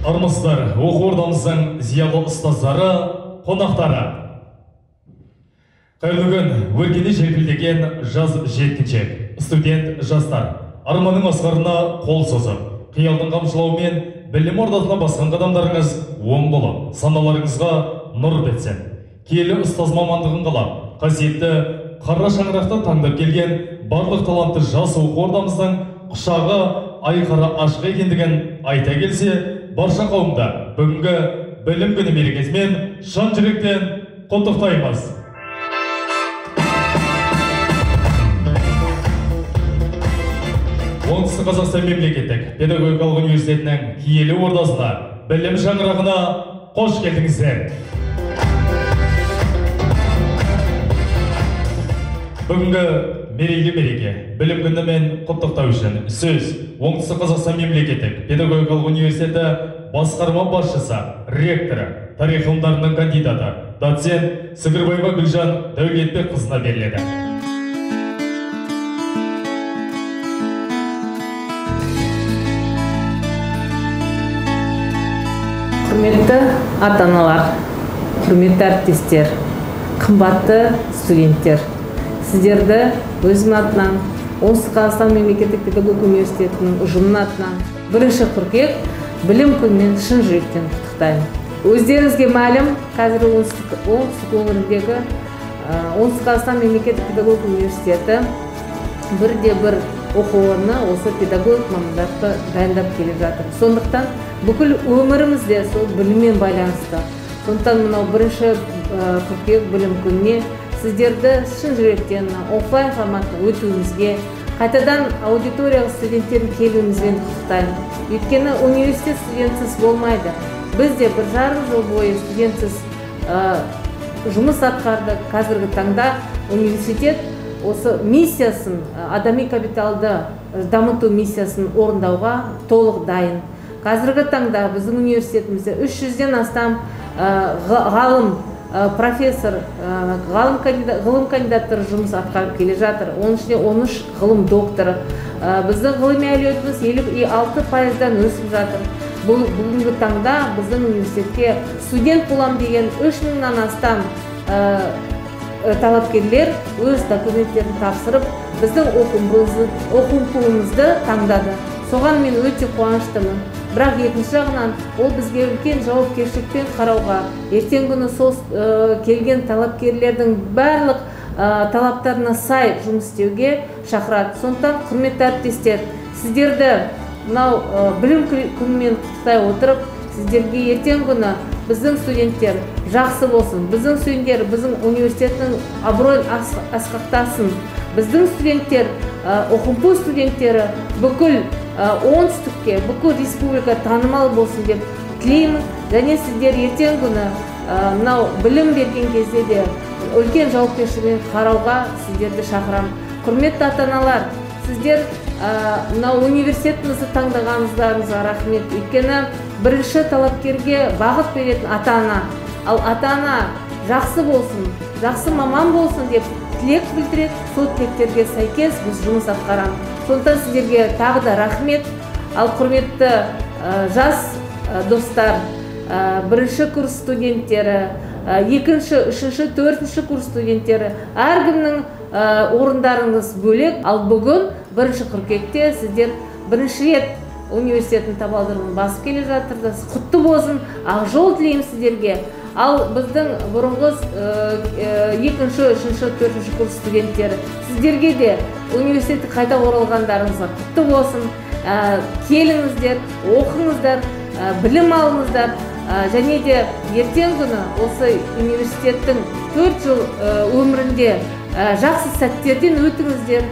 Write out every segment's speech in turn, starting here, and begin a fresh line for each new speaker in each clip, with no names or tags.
Армысыздар, оқу ордамыздың зиялы ұстаздары, қонақтары. Қайырлы күн, өркені желпілдеген жаз жеткіншек, студент жастар. Арманның асқарына қол созып, қиялдың қамшылауымен білім ордасына басқан қадамдарыңыз оң болып, саналарыңызға нұр бетсін. Киелі ұстаз мамандығын қалап, қасиетті қара шаңырақты таңдап келген барлық талантты жас оқу ордамыздың құшағы айқара ашық екендігін айта келсе, барша қауымда бүгінгі білім күні мерекесімен шын жүректен құттықтаймыз. Оңтүстік Қазақстан мемлекеттік педагогикалық университетінің киелі ордасына білім шаңырағына қош келдіңіздер. Бүгінгі мерейлі мереке білім күнімен құттықтау үшін сөз Оңтүстік Қазақстан мемлекеттік педагогикалық университеті басқарма басшысы, ректоры, тарих ғылымдарының кандидаты, доцент Сығырбаева Гүлжан Дәулетбекқызына беріледі.
Құрметті ата-аналар, құрметті әріптестер, қымбатты студенттер, сіздерді өзім атынан, Оңтүстік Қазақстан мемлекеттік педагогикалық университетінің ұжымының атынан 1 қыркүйек білім күнімен шын жүректен құттықтаймын. Өздеріңізге мәлім, қазір оңтүстік өңіріндегі Оңтүстік Қазақстан мемлекеттік педагогикалық университеті бірде-бір оқу орны осы педагог мамандарды дайындап келе жатыр. Сондықтан бүкіл өмірімізде сол біліммен байланысты. Сондықтан мынау бірінші қыркүйек білім күніне сіздерді шын жүректен офлайн форматта өтуімізге, қайтадан аудиторияға студенттердің келуімізбен құттықтаймын. Өйткені университет студентсіз болмайды. Біз де 1,5 жыл бойы студентсіз жұмыс атқарды. Қазіргі таңда университет осы миссиясын, адами капиталды дамыту миссиясын орындауға толық дайын. Қазіргі таңда біздің университетімізде 300-ден астам ғалым, профессор, ғылым кандидаттары жұмыс атқарып келе жатыр. Оның ішінде 13 ғылым докторы. Біздің ғылыми әлеуетіміз 56%-дан өсіп жатыр. Бүгінгі таңда біздің университетке студент болам деген 3000-нан астам талапкерлер өз документтерін тапсырып, біздің оқуымызды таңдады. Соған мен өте қуаныштымын. Бірақ екінші жағынан ол бізге үлкен жауапкершілікпен қарауға, ертең күні сол келген талапкерлердің барлық талаптарына сай жұмыс істеуге шақырады. Сондықтан, құрметті әріптестер, сіздерді мынау білім күнімен құттықтай отырып, сіздерге ертең күні біздің студенттер жақсы болсын, біздің студенттер біздің университеттің абыройын асқақтасын, біздің студенттер, оқымпу студенттері бүкіл оңтүстікке, бүкіл республика танымал болсын деп тілеймін. Және сіздер ертең күні мынау білім берген кезде де үлкен жауапкершілікпен қарауға сіздерді шақырамын. Құрметті ата-аналар, сіздер мынау университетімізді таңдағаныңыздарыңызға рахмет. Өйткені бірінші талапкерге бағыт беретін ата-ана. Ал ата-ана жақсы болсын, жақсы маман болсын деп тілек білдіреді. Сол тілектерге сәйкес біз жұмыс атқарамыз. Сондықтан сіздерге тағы да рахмет. Ал құрметті жас достар, бірінші курс студенттері, екінші, үшінші, төртінші курс студенттері, әркімнің орындарыңыз бөлек. Ал бүгін бірінші қыркүйекте сіздер бірінші рет университеттің табалдырығын басып келе жатырсыз. Құтты болсын, ақ жол тілеймін сіздерге. Ал біздің бұрынғы екінші, үшінші, төртінші курс студенттері, сіздерге де университетті қайта оралғандарыңызға құтты болсын. Келіңіздер, оқыңыздар, білім алыңыздар. Және де ертең күні осы университеттің 4 жыл өмірінде жақсы сәттерден өтіңіздер.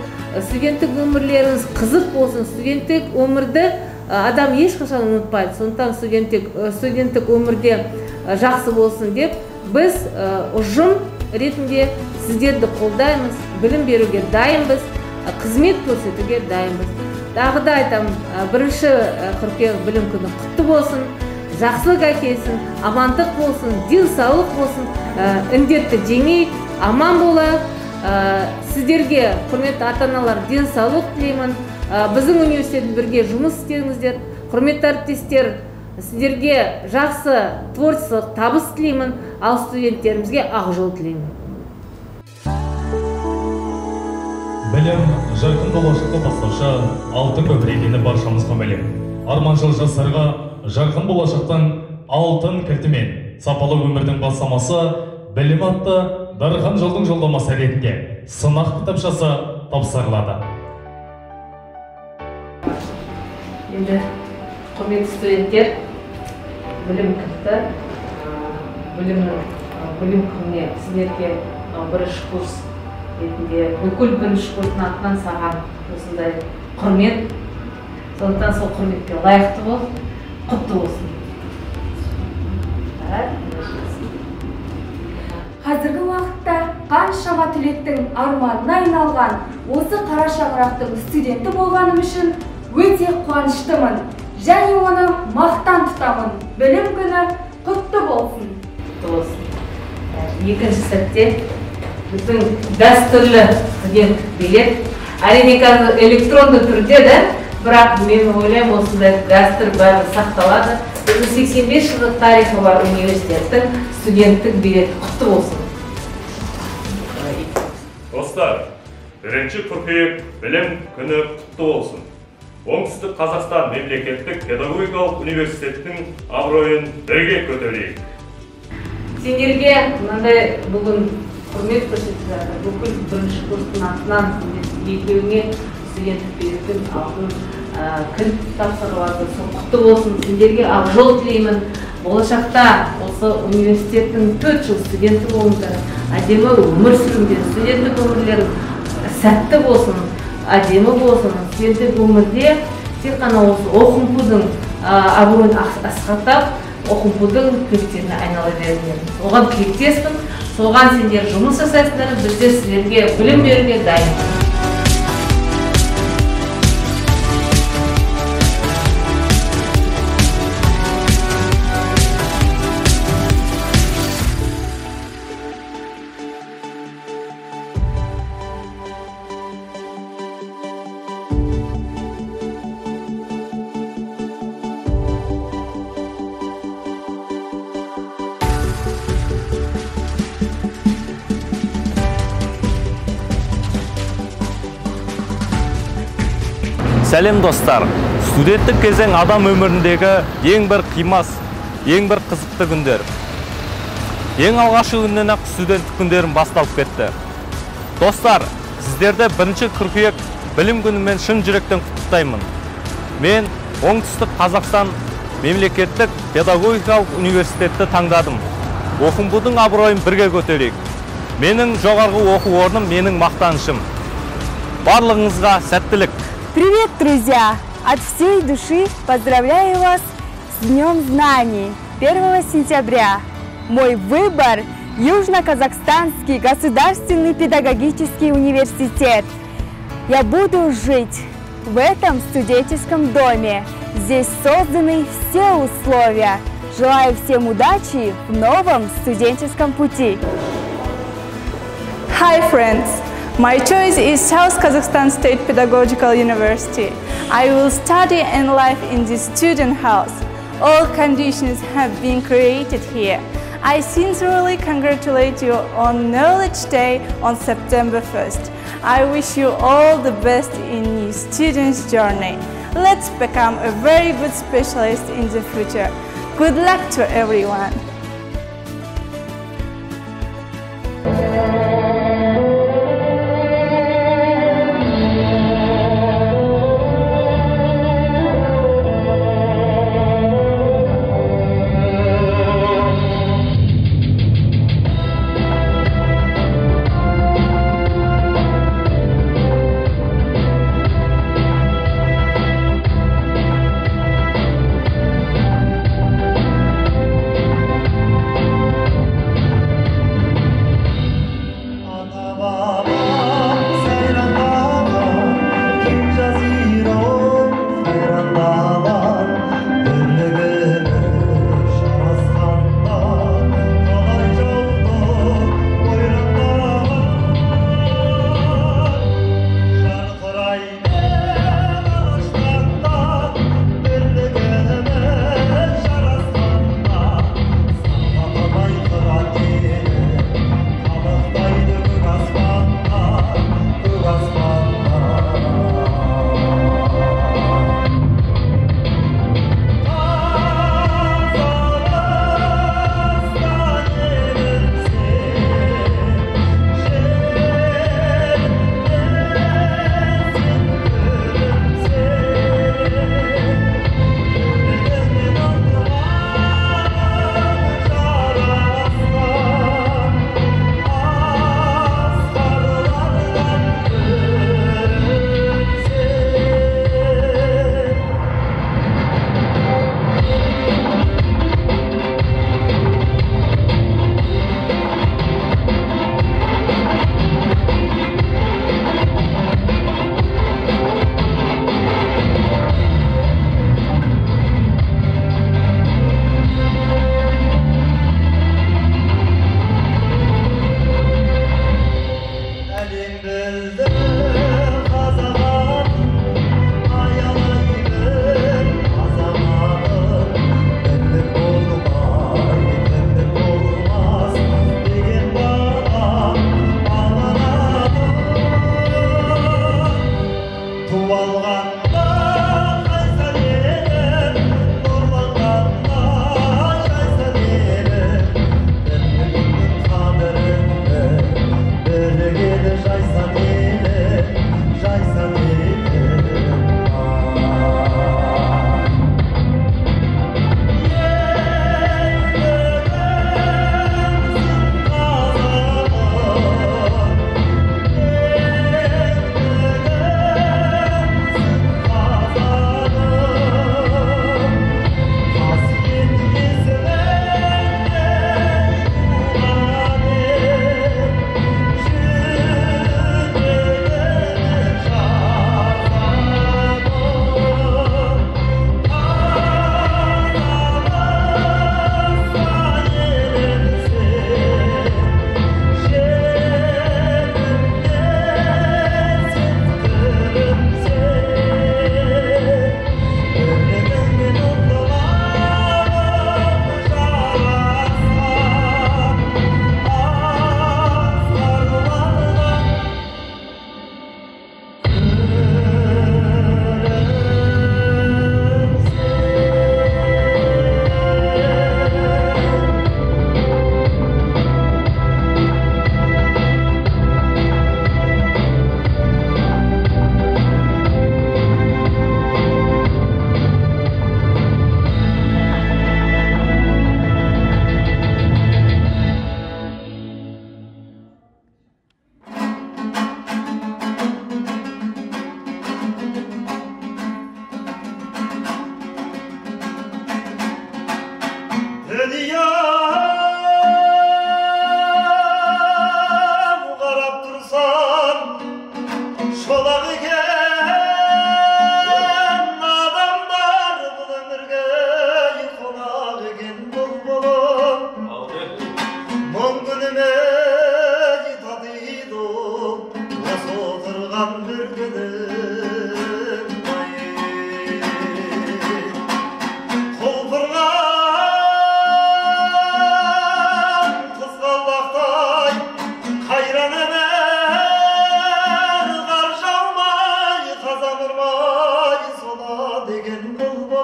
Студенттік өмірлеріңіз қызық болсын. Студенттік өмірді адам ешқашан ұмытпайды. Сондықтан студенттік өмірде жақсы болсын деп біз ұжым ретінде сіздерді қолдаймыз, білім беруге дайынбыз, қызмет көрсетуге дайынбыз. Тағы да айтамын, бірінші қыркүйек білім күні құтты болсын, жақсылық әкелсін, амандық болсын, денсаулық болсын, індетті жеңейік, аман болайық. Сіздерге, құрметті ата-аналар, денсаулық тілеймін. Біздің университетте бірге жұмыс істеңіздер. Құрметті әріптестер, сіздерге жақсы творчестволық табыс тілеймін. Ал студенттерімізге ақ жол тілеймін.
Білім жарқын болашақты бастаушы алтын көпір екені баршамызға мәлім. Арманшыл жастарға жарқын болашақтың алтын кілтімен сапалы өмірдің бастамасы білім атты дархан жолдың жолдамасы ретінде сынақ кітапшасы тапсырылады.
Енді құрметті студенттер, білім кілті, білім күніне сіздерге бірінші курс ретінде бүкіл бірінші курстың атынан саған осындай құрмет. Сондықтан сол құрметке лайықты бол, құтты болсын.
Қазіргі уақытта қаншама түлектің арманына айналған осы қара шаңырақтың студенті болғаным үшін өте қуаныштымын. Және оны мақтан тұтамын. Білім күні құтты болсын.
Құтты болсын. Екінші сәтте біздің дәстүрлі студент билет. Әрине қазір электронды түрде де, бірақ мен ойлаймын осындай дәстүр бәрі сақталады. Біздің 85 жылдық тарихы бар университеттің студенттік билеті құтты болсын.
Достар, бірінші қыркүйек білім күні құтты болсын. Оңтүстік Қазақстан мемлекеттік педагогикалық университеттің абыройын бірге көтерейік.
Сендерге мынандай бүгін құрмет көрсетіп жатыр. Бүкіл бірінші курстың атынан екеуіңе студенттік билеттің алтын кілт тапсырып жатыр. Сол құтты болсын, сендерге ақ жол тілеймін. Болашақта осы университеттің 4 жыл студенті болыңдар, әдемі өмір сүріңдер, студенттік өмірлерің сәтті болсын, әдемі болсын. Студенттік өмірде тек қана осы оқымпудың абыройын асқақтап, оқымпудың кілттеріне айнала беріңдер. Оған тілектеспін, соған сендер жұмыс жасайсыңдар, біздер сіздерге білім беруге дайын.
Сәлем достар, студенттік кезең адам өміріндегі ең бір қимас, ең бір қызықты күндер. Ең алғашы күннен ақ студенттік күндерім басталып кетті. Достар, сіздерді 1 қыркүйек білім күнімен шын жүректен құттықтаймын. Мен Оңтүстік Қазақстан мемлекеттік педагогикалық университетті таңдадым. Оқымпудың абыройын бірге көтерейік. Менің жоғарғы оқу орным менің мақтанышым. Барлығыңызға сәттілік.
Привет, друзья! От всей души поздравляю вас с Днем Знаний 1 сентября. Мой выбор – Южно-Казахстанский государственный педагогический университет. Я буду жить в этом студенческом доме. Здесь созданы все условия. Желаю всем удачи в новом студенческом пути.
Hi friends! My choice is South Kazakhstan State Pedagogical University. I will study and live in this student house. All conditions have been created here. I sincerely congratulate you on Knowledge Day on September 1st. I wish you all the best in your student's journey. Let's become a very good specialist in the future. Good luck to everyone.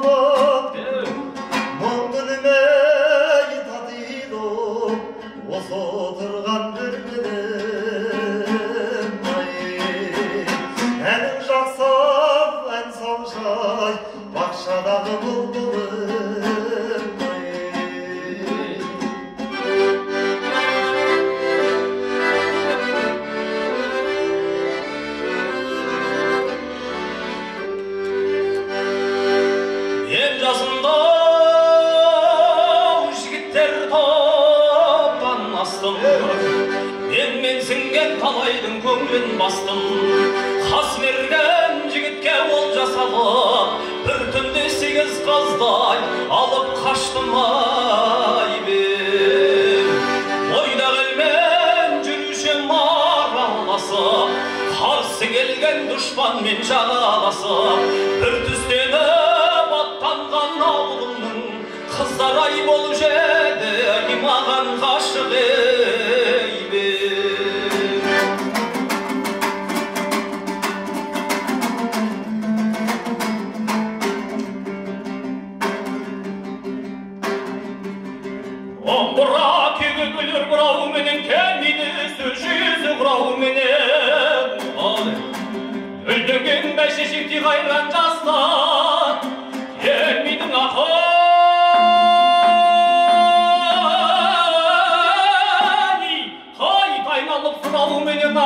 болот мұңды ілмей татиды осы отырған бөлмеден әнің жақсап ән салшай бақшадағы бұлбұлым
Ен жасында жігіттер топтан астым менсінген талайдың көңілін бастым қас мерген жігітке ол жасалып бір түнде 8 қаздай алып қаштым айбен ойда келмен жүруші мараласып қарсы келген дұшпанмен жағаласып бір түстеніп аттанған ауылымның қыздар ай болып еді маған ғашық Омбыра кегі күлір бұрау менен кәмейді сүршізі құрау менен Үлдіңген бәшешікті қайран жастар Емейдің ақай Қайт айналып сұрау менен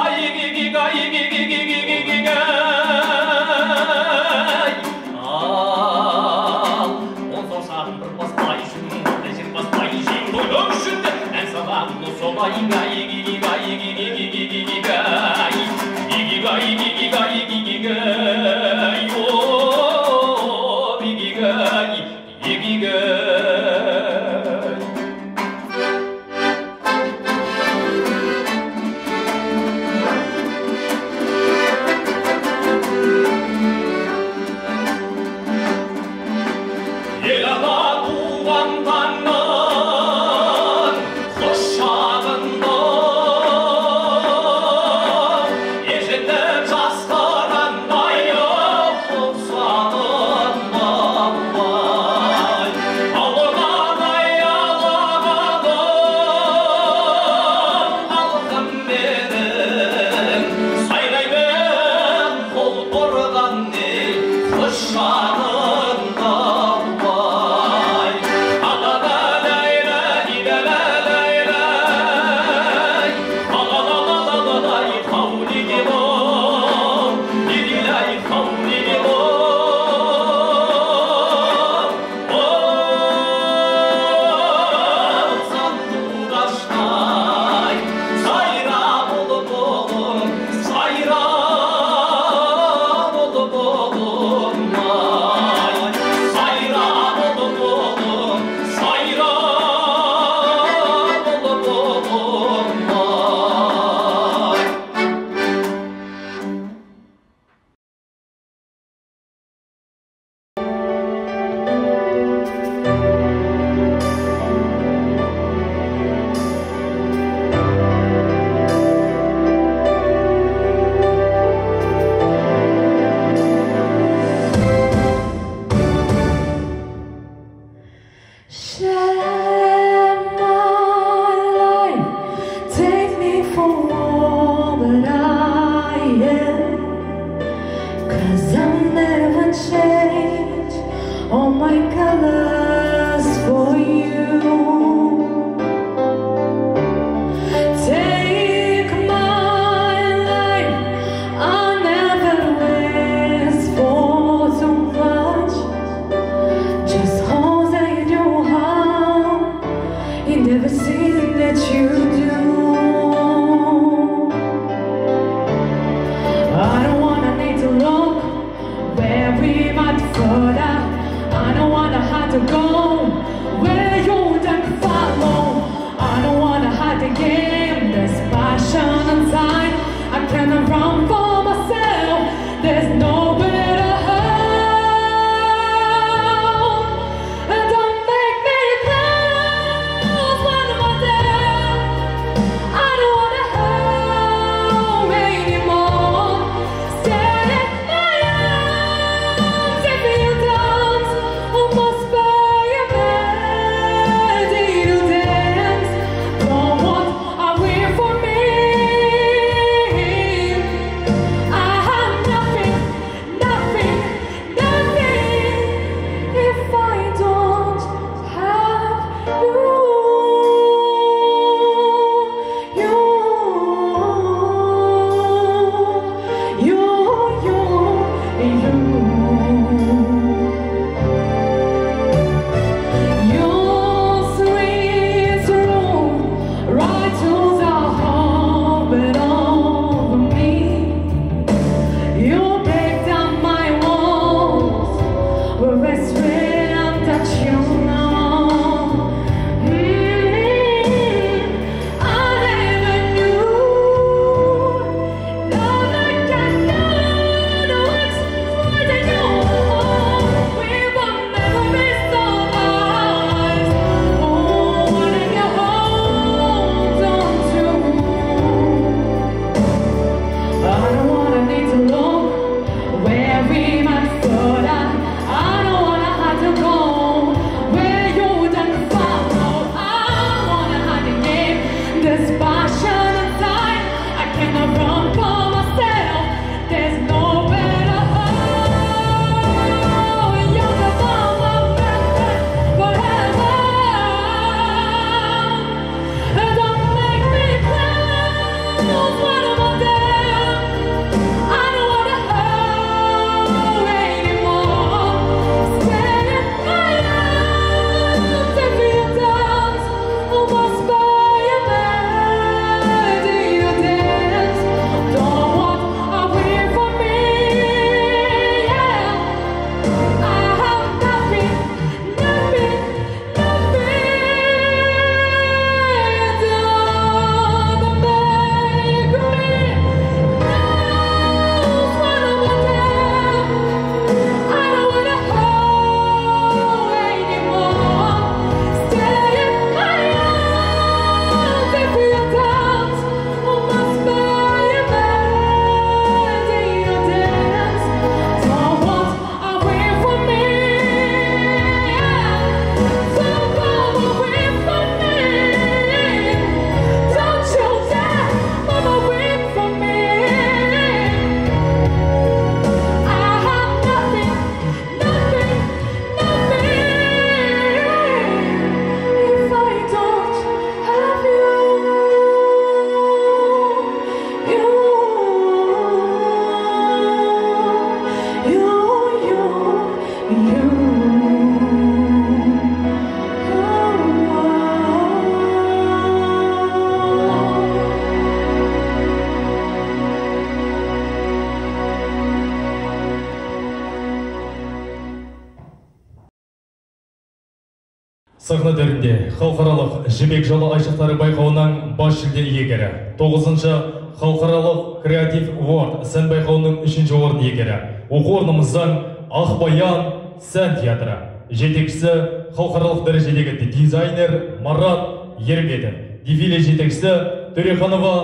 Сахна төрінде халықаралық жібек жолы айшықтары байқауының бас жүлде иегері, 9-шы халықаралық креатив World сән байқауының 3-ші орын иегері, оқу орнымыздың Ақбаян сән театры, жетекшісі халықаралық дәрежедегі дизайнер Марат Ербедов, дефиле жетекшісі Төреханова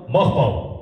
Мақпал.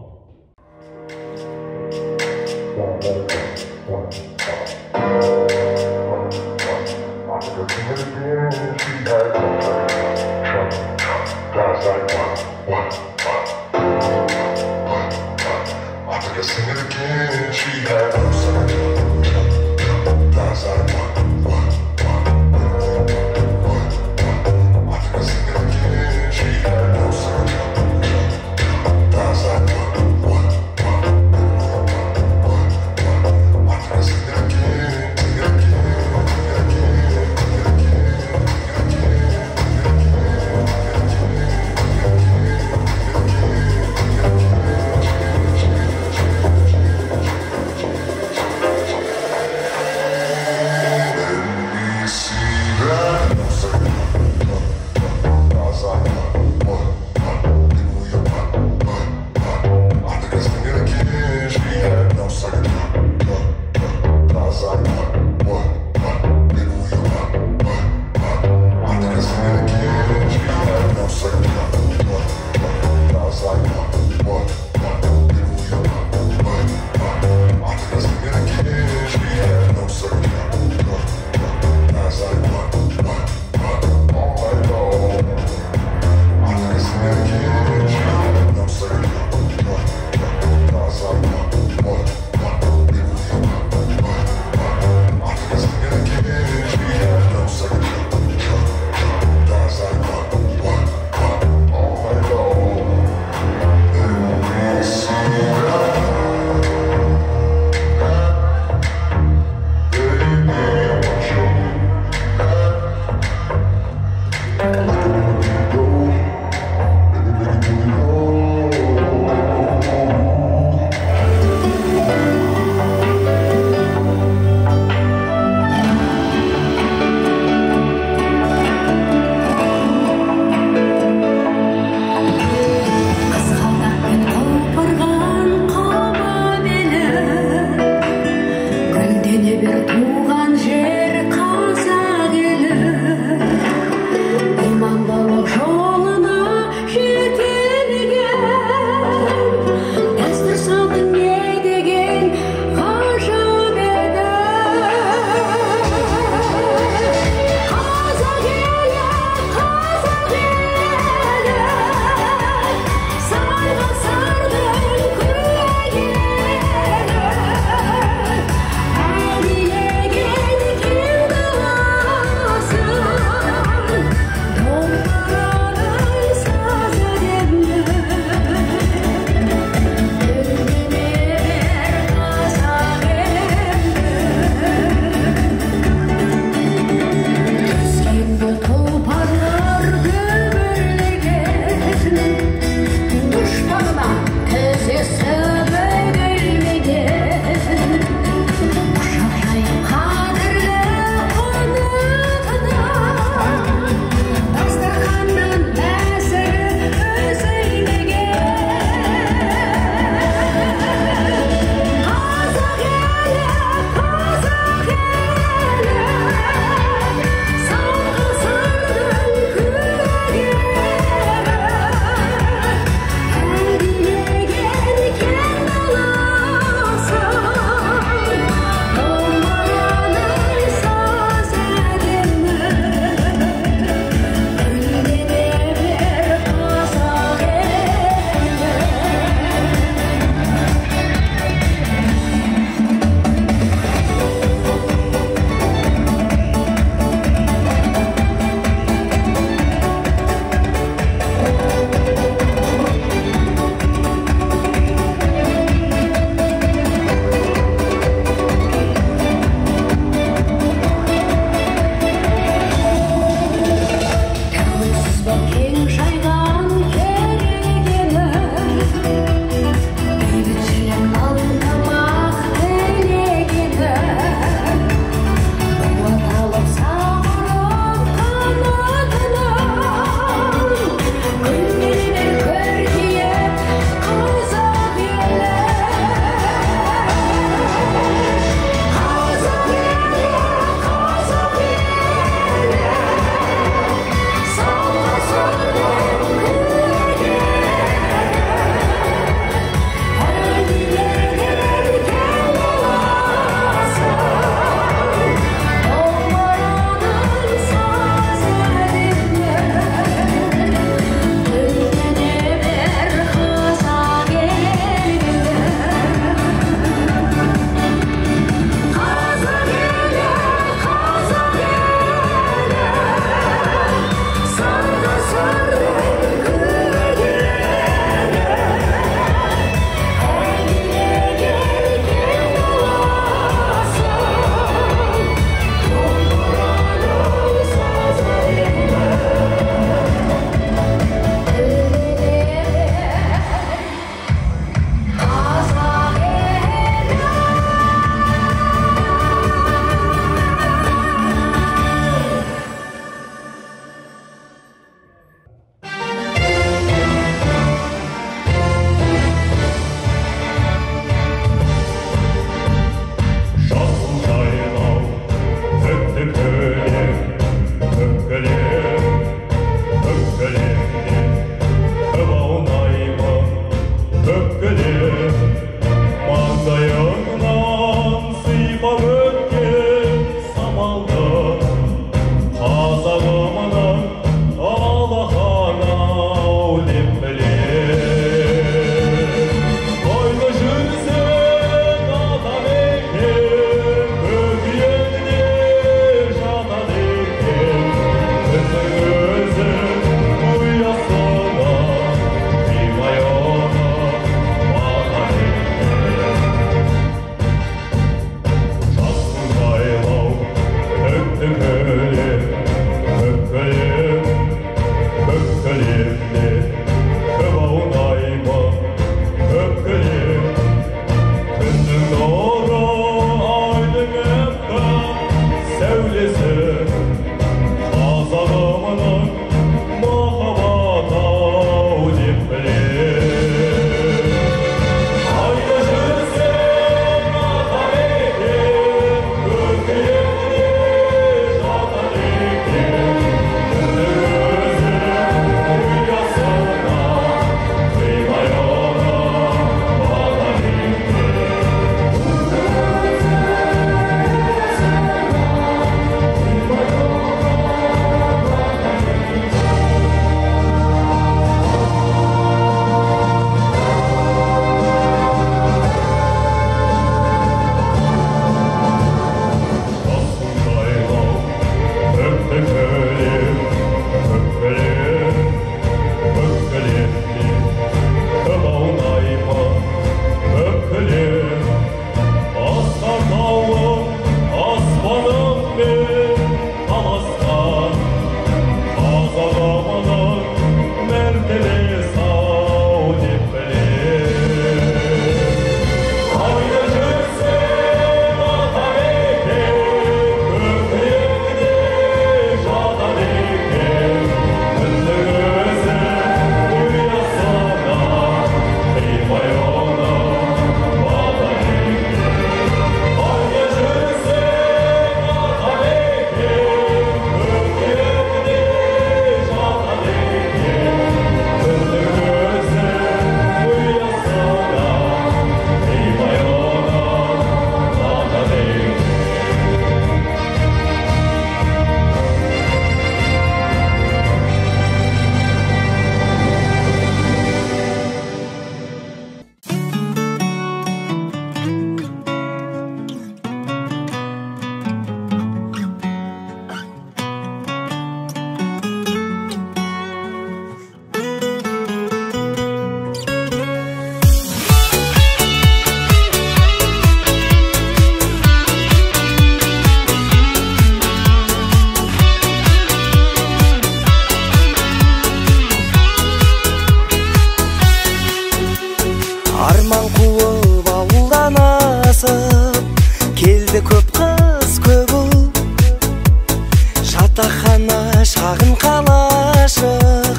жатақхана шағын қалашық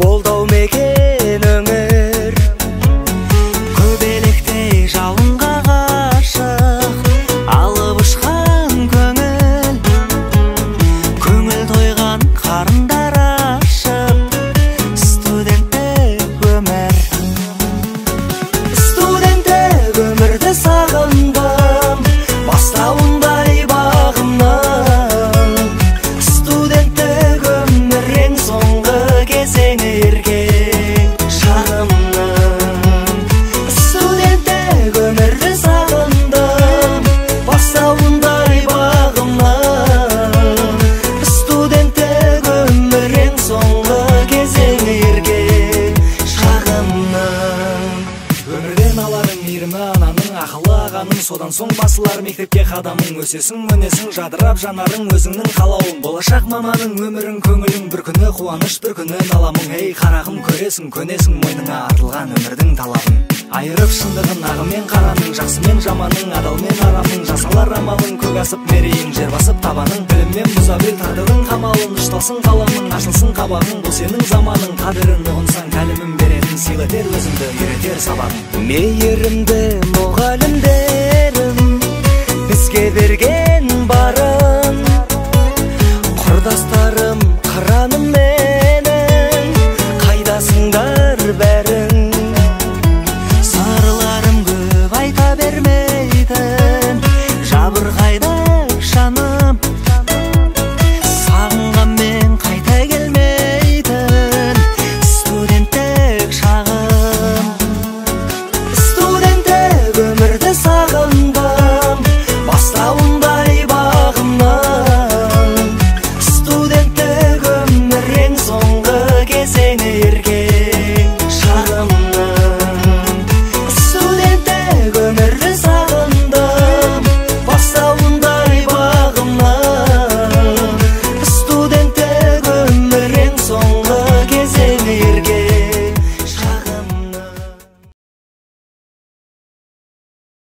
болдау мекен өмір көбелектей жалынға ғашық алып ұшқан көңіл тойған қарындар ашып студенттік өмірді сағындым бастауындай бағымның студенттік өмір ең соңғы кезеңі еркек шағымның студенттік өмірді сағындым бастауындай бағымның студенттік өмір ең соңғы кезеңі еркек шағымның өмірден аларың мейірімі ананың ақылы ағаның содан соң басылар мектепке қадамың өсесің өнесің жадырап жанарың өзіңнің қалауың болашақ маманың өмірің көңілің бір күні қуаныш бір күні наламың ей қарағым көресің көнесің мойныңа артылған өмірдің талабын айырып шындығын ағымен қараның жақсы мен жаманың адал мен арамның жасалар амалың көк асып мерейің жер басып табаның біліммен бұза бел тағдырдың қамалын ұшталсын қаламың ашылсын қабағың бұл сенің заманың қадірін ұғынсаң тәлімін беретін сыйлатер өзіңді үйретер сабағың мейірімді мұғалімдерім бізге берген барын құрдастарым қыранымен